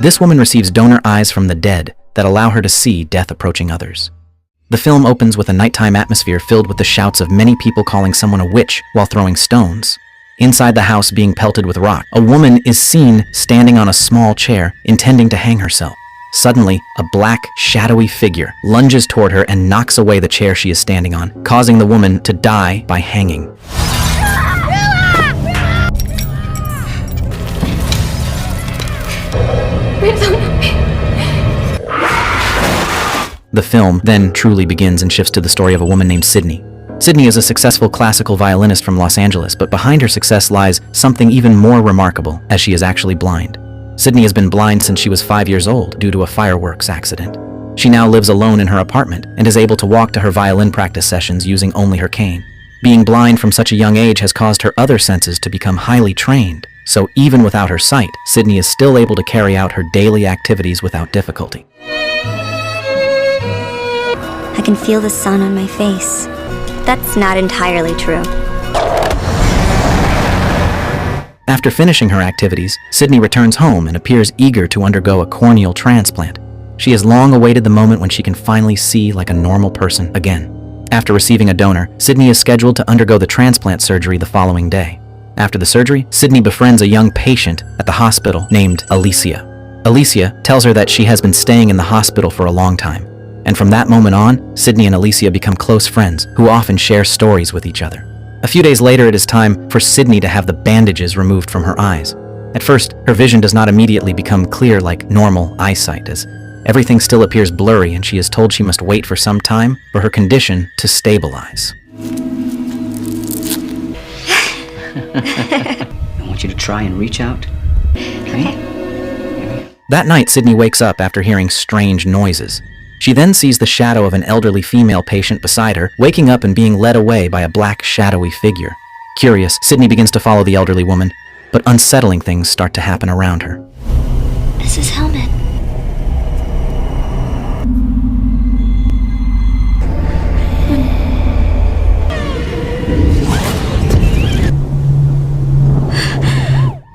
This woman receives donor eyes from the dead that allow her to see death approaching others. The film opens with a nighttime atmosphere filled with the shouts of many people calling someone a witch while throwing stones. Inside the house being pelted with rock, a woman is seen standing on a small chair, intending to hang herself. Suddenly, a black, shadowy figure lunges toward her and knocks away the chair she is standing on, causing the woman to die by hanging. The film then truly begins and shifts to the story of a woman named Sydney. Sydney is a successful classical violinist from Los Angeles, but behind her success lies something even more remarkable, as she is actually blind. Sydney has been blind since she was 5 years old due to a fireworks accident. She now lives alone in her apartment and is able to walk to her violin practice sessions using only her cane. Being blind from such a young age has caused her other senses to become highly trained, so even without her sight, Sydney is still able to carry out her daily activities without difficulty. I can feel the sun on my face. That's not entirely true. After finishing her activities, Sydney returns home and appears eager to undergo a corneal transplant. She has long awaited the moment when she can finally see like a normal person again. After receiving a donor, Sydney is scheduled to undergo the transplant surgery the following day. After the surgery, Sydney befriends a young patient at the hospital named Alicia. Alicia tells her that she has been staying in the hospital for a long time. And from that moment on, Sydney and Alicia become close friends who often share stories with each other. A few days later, it is time for Sydney to have the bandages removed from her eyes. At first, her vision does not immediately become clear like normal eyesight, as everything still appears blurry, and she is told she must wait for some time for her condition to stabilize. I want you to try and reach out. Okay? That night, Sydney wakes up after hearing strange noises. She then sees the shadow of an elderly female patient beside her, waking up and being led away by a black, shadowy figure. Curious, Sydney begins to follow the elderly woman, but unsettling things start to happen around her. Mrs. Hellman.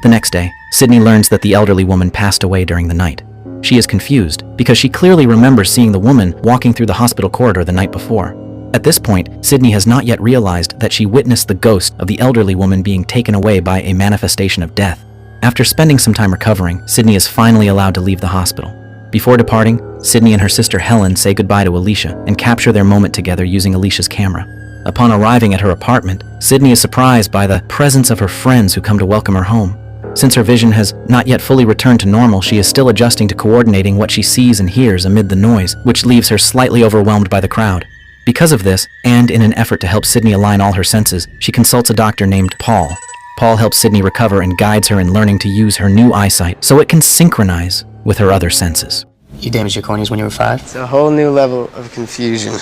The next day, Sydney learns that the elderly woman passed away during the night. She is confused because she clearly remembers seeing the woman walking through the hospital corridor the night before. At this point, Sydney has not yet realized that she witnessed the ghost of the elderly woman being taken away by a manifestation of death. After spending some time recovering, Sydney is finally allowed to leave the hospital. Before departing, Sydney and her sister Helen say goodbye to Alicia and capture their moment together using Alicia's camera. Upon arriving at her apartment, Sydney is surprised by the presence of her friends who come to welcome her home. Since her vision has not yet fully returned to normal, she is still adjusting to coordinating what she sees and hears amid the noise, which leaves her slightly overwhelmed by the crowd. Because of this, and in an effort to help Sydney align all her senses, she consults a doctor named Paul. Paul helps Sydney recover and guides her in learning to use her new eyesight so it can synchronize with her other senses. You damaged your corneas when you were 5? It's a whole new level of confusion.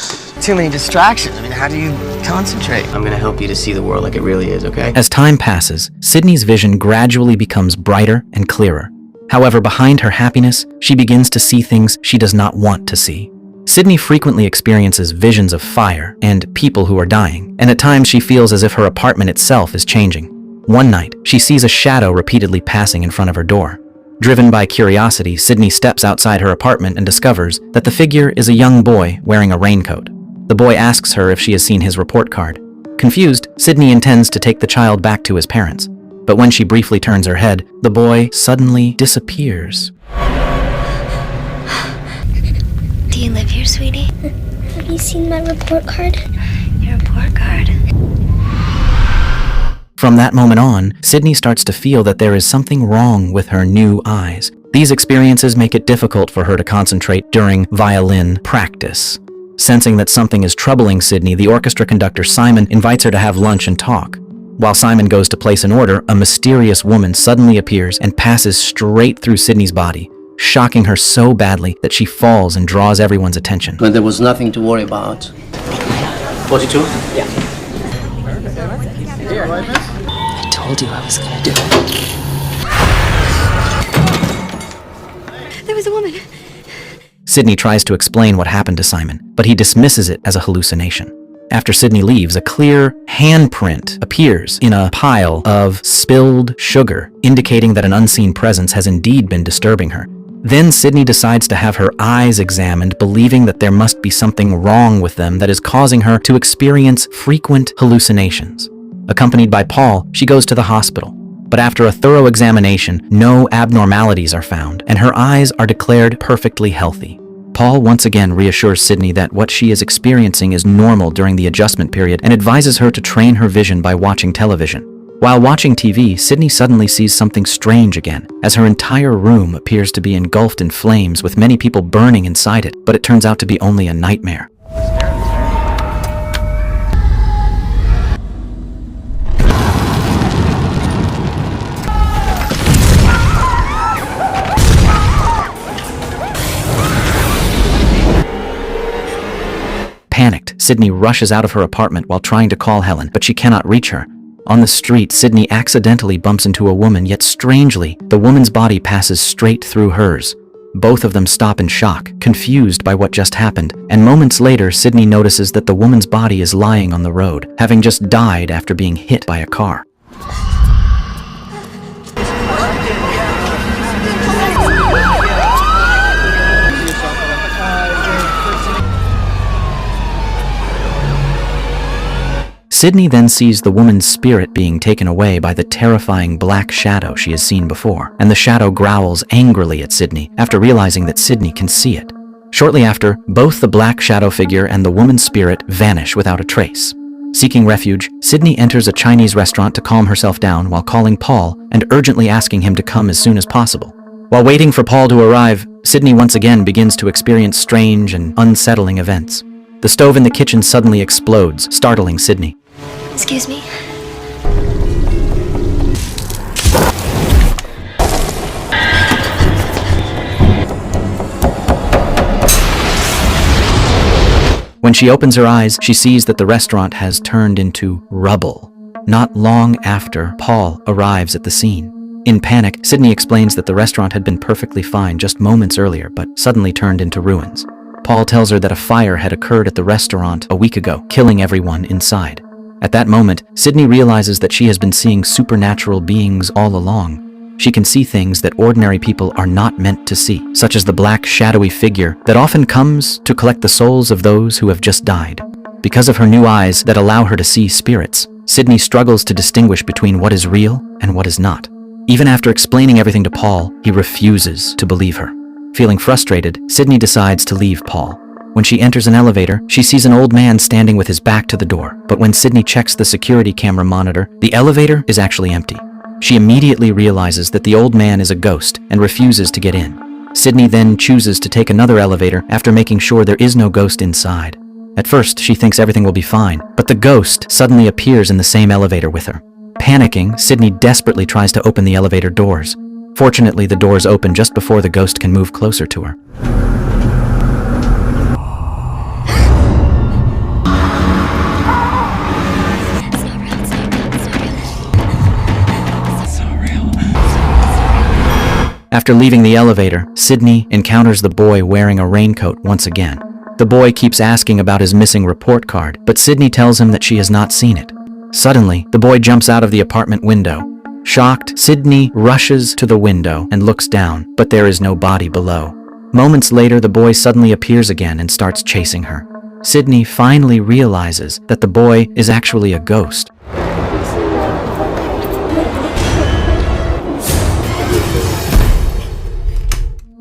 Too many distractions. I mean, how do you concentrate? I'm gonna help you to see the world like it really is, okay? As time passes, Sydney's vision gradually becomes brighter and clearer. However, behind her happiness, she begins to see things she does not want to see. Sydney frequently experiences visions of fire and people who are dying, and at times she feels as if her apartment itself is changing. One night, she sees a shadow repeatedly passing in front of her door. Driven by curiosity, Sydney steps outside her apartment and discovers that the figure is a young boy wearing a raincoat. The boy asks her if she has seen his report card. Confused, Sydney intends to take the child back to his parents. But when she briefly turns her head, the boy suddenly disappears. Do you live here, sweetie? Have you seen my report card? Your report card. From that moment on, Sydney starts to feel that there is something wrong with her new eyes. These experiences make it difficult for her to concentrate during violin practice. Sensing that something is troubling Sydney, the orchestra conductor Simon invites her to have lunch and talk. While Simon goes to place an order, a mysterious woman suddenly appears and passes straight through Sydney's body, shocking her so badly that she falls and draws everyone's attention. But there was nothing to worry about. 42? Yeah. I told you I was gonna do it. There was a woman. Sydney tries to explain what happened to Simon, but he dismisses it as a hallucination. After Sydney leaves, a clear handprint appears in a pile of spilled sugar, indicating that an unseen presence has indeed been disturbing her. Then Sydney decides to have her eyes examined, believing that there must be something wrong with them that is causing her to experience frequent hallucinations. Accompanied by Paul, she goes to the hospital. But after a thorough examination, no abnormalities are found, and her eyes are declared perfectly healthy. Paul once again reassures Sydney that what she is experiencing is normal during the adjustment period and advises her to train her vision by watching television. While watching TV, Sydney suddenly sees something strange again, as her entire room appears to be engulfed in flames with many people burning inside it, but it turns out to be only a nightmare. Panicked, Sydney rushes out of her apartment while trying to call Helen, but she cannot reach her. On the street, Sydney accidentally bumps into a woman, yet strangely, the woman's body passes straight through hers. Both of them stop in shock, confused by what just happened, and moments later, Sydney notices that the woman's body is lying on the road, having just died after being hit by a car. Sydney then sees the woman's spirit being taken away by the terrifying black shadow she has seen before, and the shadow growls angrily at Sydney after realizing that Sydney can see it. Shortly after, both the black shadow figure and the woman's spirit vanish without a trace. Seeking refuge, Sydney enters a Chinese restaurant to calm herself down while calling Paul and urgently asking him to come as soon as possible. While waiting for Paul to arrive, Sydney once again begins to experience strange and unsettling events. The stove in the kitchen suddenly explodes, startling Sydney. Excuse me. When she opens her eyes, she sees that the restaurant has turned into rubble. Not long after, Paul arrives at the scene. In panic, Sydney explains that the restaurant had been perfectly fine just moments earlier, but suddenly turned into ruins. Paul tells her that a fire had occurred at the restaurant a week ago, killing everyone inside. At that moment, Sydney realizes that she has been seeing supernatural beings all along. She can see things that ordinary people are not meant to see, such as the black, shadowy figure that often comes to collect the souls of those who have just died. Because of her new eyes that allow her to see spirits, Sydney struggles to distinguish between what is real and what is not. Even after explaining everything to Paul, he refuses to believe her. Feeling frustrated, Sydney decides to leave Paul. When she enters an elevator, she sees an old man standing with his back to the door, but when Sydney checks the security camera monitor, the elevator is actually empty. She immediately realizes that the old man is a ghost and refuses to get in. Sydney then chooses to take another elevator after making sure there is no ghost inside. At first, she thinks everything will be fine, but the ghost suddenly appears in the same elevator with her. Panicking, Sydney desperately tries to open the elevator doors. Fortunately, the doors open just before the ghost can move closer to her. After leaving the elevator, Sydney encounters the boy wearing a raincoat once again. The boy keeps asking about his missing report card, but Sydney tells him that she has not seen it. Suddenly, the boy jumps out of the apartment window. Shocked, Sydney rushes to the window and looks down, but there is no body below. Moments later, the boy suddenly appears again and starts chasing her. Sydney finally realizes that the boy is actually a ghost.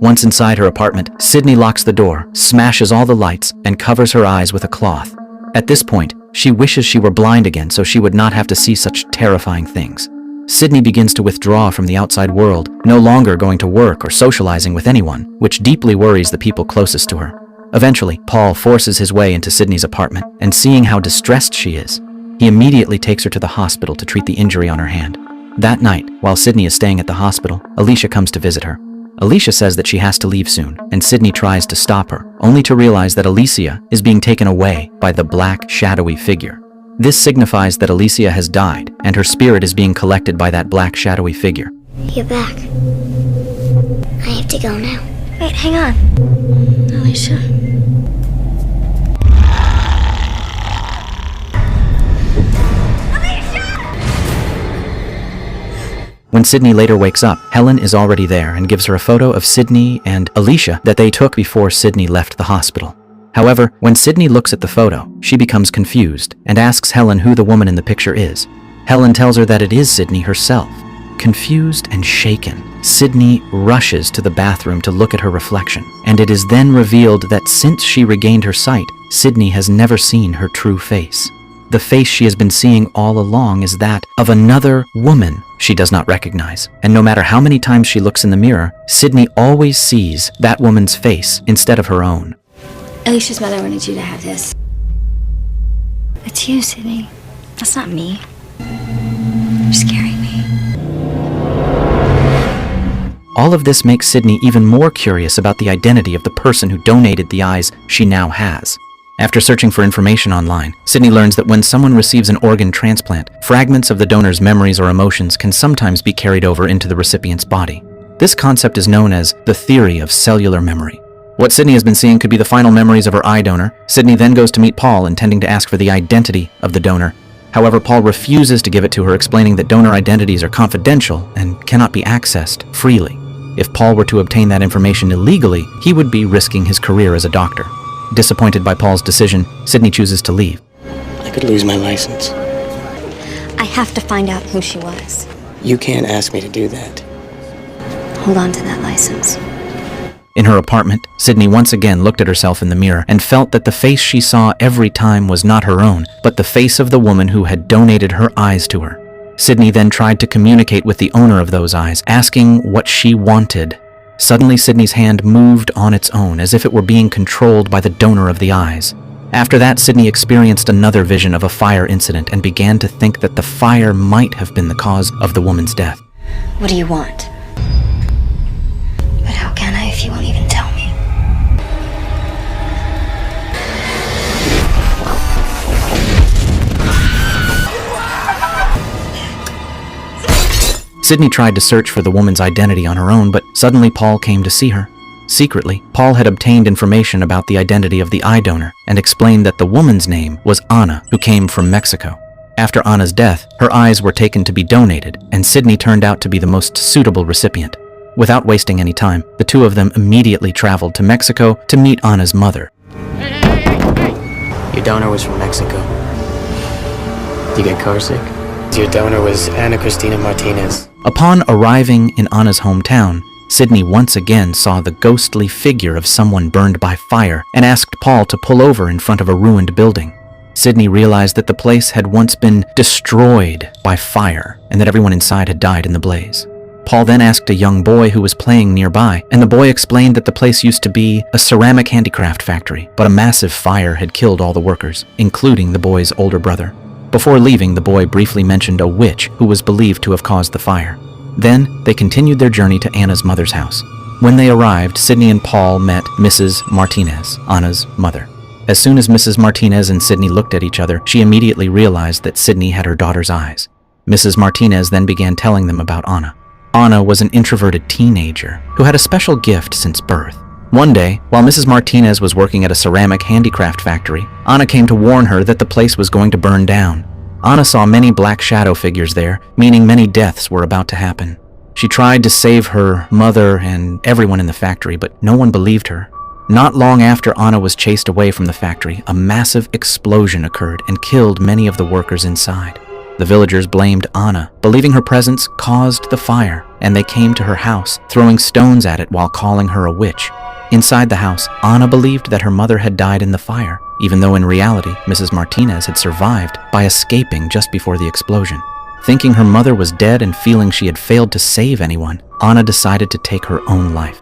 Once inside her apartment, Sydney locks the door, smashes all the lights, and covers her eyes with a cloth. At this point, she wishes she were blind again so she would not have to see such terrifying things. Sydney begins to withdraw from the outside world, no longer going to work or socializing with anyone, which deeply worries the people closest to her. Eventually, Paul forces his way into Sydney's apartment, and seeing how distressed she is, he immediately takes her to the hospital to treat the injury on her hand. That night, while Sydney is staying at the hospital, Alicia comes to visit her. Alicia says that she has to leave soon, and Sydney tries to stop her, only to realize that Alicia is being taken away by the black, shadowy figure. This signifies that Alicia has died, and her spirit is being collected by that black, shadowy figure. You're back. I have to go now. Wait, hang on. Alicia. When Sydney later wakes up, Helen is already there and gives her a photo of Sydney and Alicia that they took before Sydney left the hospital. However, when Sydney looks at the photo, she becomes confused and asks Helen who the woman in the picture is. Helen tells her that it is Sydney herself. Confused and shaken, Sydney rushes to the bathroom to look at her reflection, and it is then revealed that since she regained her sight, Sydney has never seen her true face. The face she has been seeing all along is that of another woman she does not recognize, and no matter how many times she looks in the mirror, Sydney always sees that woman's face instead of her own. Alicia's mother wanted you to have this. It's you, Sydney. That's not me. You're scaring me. All of this makes Sydney even more curious about the identity of the person who donated the eyes she now has. After searching for information online, Sydney learns that when someone receives an organ transplant, fragments of the donor's memories or emotions can sometimes be carried over into the recipient's body. This concept is known as the theory of cellular memory. What Sydney has been seeing could be the final memories of her eye donor. Sydney then goes to meet Paul, intending to ask for the identity of the donor. However, Paul refuses to give it to her, explaining that donor identities are confidential and cannot be accessed freely. If Paul were to obtain that information illegally, he would be risking his career as a doctor. Disappointed by Paul's decision, Sydney chooses to leave. I could lose my license. I have to find out who she was. You can't ask me to do that. Hold on to that license. In her apartment, Sydney once again looked at herself in the mirror and felt that the face she saw every time was not her own, but the face of the woman who had donated her eyes to her. Sydney then tried to communicate with the owner of those eyes, asking what she wanted. Suddenly, Sydney's hand moved on its own, as if it were being controlled by the donor of the eyes. After that, Sydney experienced another vision of a fire incident and began to think that the fire might have been the cause of the woman's death. What do you want? But how can I if you won't even tell me? Sydney tried to search for the woman's identity on her own, but suddenly Paul came to see her. Secretly, Paul had obtained information about the identity of the eye donor and explained that the woman's name was Anna, who came from Mexico. After Anna's death, her eyes were taken to be donated, and Sydney turned out to be the most suitable recipient. Without wasting any time, the two of them immediately traveled to Mexico to meet Anna's mother. Your donor was from Mexico. Do you get car sick? Your donor was Ana Cristina Martinez. Upon arriving in Anna's hometown, Sydney once again saw the ghostly figure of someone burned by fire and asked Paul to pull over in front of a ruined building. Sydney realized that the place had once been destroyed by fire and that everyone inside had died in the blaze. Paul then asked a young boy who was playing nearby, and the boy explained that the place used to be a ceramic handicraft factory, but a massive fire had killed all the workers, including the boy's older brother. Before leaving, the boy briefly mentioned a witch who was believed to have caused the fire. Then, they continued their journey to Anna's mother's house. When they arrived, Sydney and Paul met Mrs. Martinez, Anna's mother. As soon as Mrs. Martinez and Sydney looked at each other, she immediately realized that Sydney had her daughter's eyes. Mrs. Martinez then began telling them about Anna. Anna was an introverted teenager who had a special gift since birth. One day, while Mrs. Martinez was working at a ceramic handicraft factory, Anna came to warn her that the place was going to burn down. Anna saw many black shadow figures there, meaning many deaths were about to happen. She tried to save her mother and everyone in the factory, but no one believed her. Not long after Anna was chased away from the factory, a massive explosion occurred and killed many of the workers inside. The villagers blamed Anna, believing her presence caused the fire, and they came to her house, throwing stones at it while calling her a witch. Inside the house, Anna believed that her mother had died in the fire, even though in reality, Mrs. Martinez had survived by escaping just before the explosion. Thinking her mother was dead and feeling she had failed to save anyone, Anna decided to take her own life.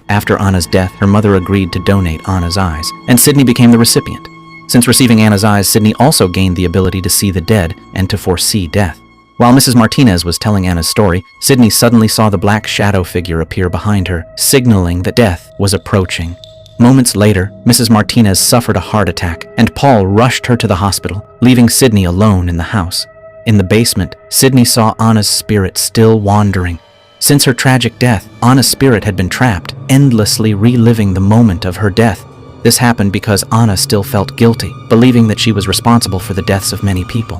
After Anna's death, her mother agreed to donate Anna's eyes, and Sydney became the recipient. Since receiving Anna's eyes, Sydney also gained the ability to see the dead and to foresee death. While Mrs. Martinez was telling Anna's story, Sydney suddenly saw the black shadow figure appear behind her, signaling that death was approaching. Moments later, Mrs. Martinez suffered a heart attack, and Paul rushed her to the hospital, leaving Sydney alone in the house. In the basement, Sydney saw Anna's spirit still wandering. Since her tragic death, Anna's spirit had been trapped, endlessly reliving the moment of her death. This happened because Anna still felt guilty, believing that she was responsible for the deaths of many people.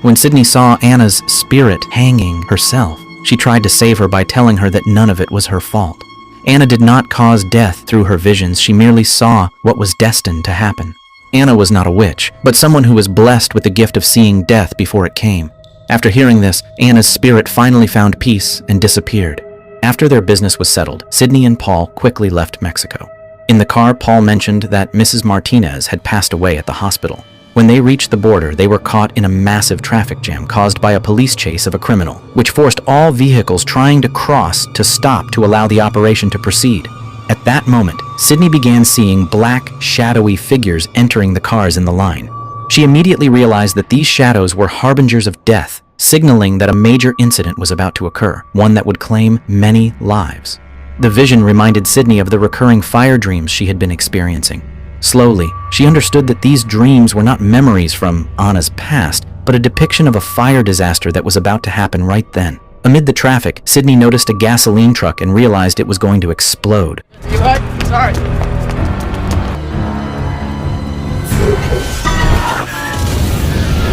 When Sydney saw Anna's spirit hanging herself, she tried to save her by telling her that none of it was her fault. Anna did not cause death through her visions, she merely saw what was destined to happen. Anna was not a witch, but someone who was blessed with the gift of seeing death before it came. After hearing this, Anna's spirit finally found peace and disappeared. After their business was settled, Sydney and Paul quickly left Mexico. In the car, Paul mentioned that Mrs. Martinez had passed away at the hospital. When they reached the border, they were caught in a massive traffic jam caused by a police chase of a criminal, which forced all vehicles trying to cross to stop to allow the operation to proceed. At that moment, Sydney began seeing black, shadowy figures entering the cars in the line. She immediately realized that these shadows were harbingers of death, signaling that a major incident was about to occur, one that would claim many lives. The vision reminded Sydney of the recurring fire dreams she had been experiencing. Slowly, she understood that these dreams were not memories from Anna's past, but a depiction of a fire disaster that was about to happen right then. Amid the traffic, Sydney noticed a gasoline truck and realized it was going to explode. You what? Sorry.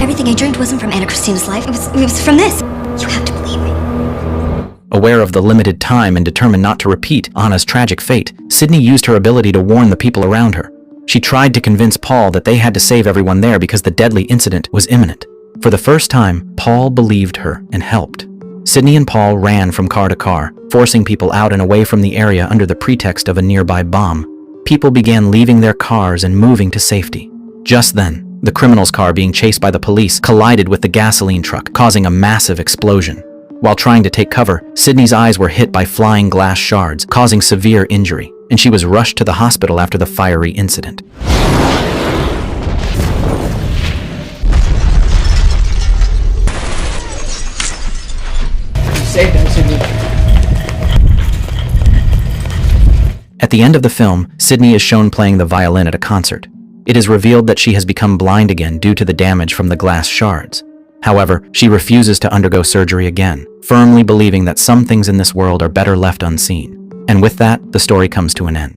Everything I dreamed wasn't from Anna Christina's life. It was from this. You have to believe me. Aware of the limited time and determined not to repeat Anna's tragic fate, Sydney used her ability to warn the people around her. She tried to convince Paul that they had to save everyone there because the deadly incident was imminent. For the first time, Paul believed her and helped. Sydney and Paul ran from car to car, forcing people out and away from the area under the pretext of a nearby bomb. People began leaving their cars and moving to safety. Just then, the criminal's car being chased by the police collided with the gasoline truck, causing a massive explosion. While trying to take cover, Sydney's eyes were hit by flying glass shards, causing severe injury, and she was rushed to the hospital after the fiery incident. Saved him, Sydney. At the end of the film, Sydney is shown playing the violin at a concert. It is revealed that she has become blind again due to the damage from the glass shards. However, she refuses to undergo surgery again, firmly believing that some things in this world are better left unseen. And with that, the story comes to an end.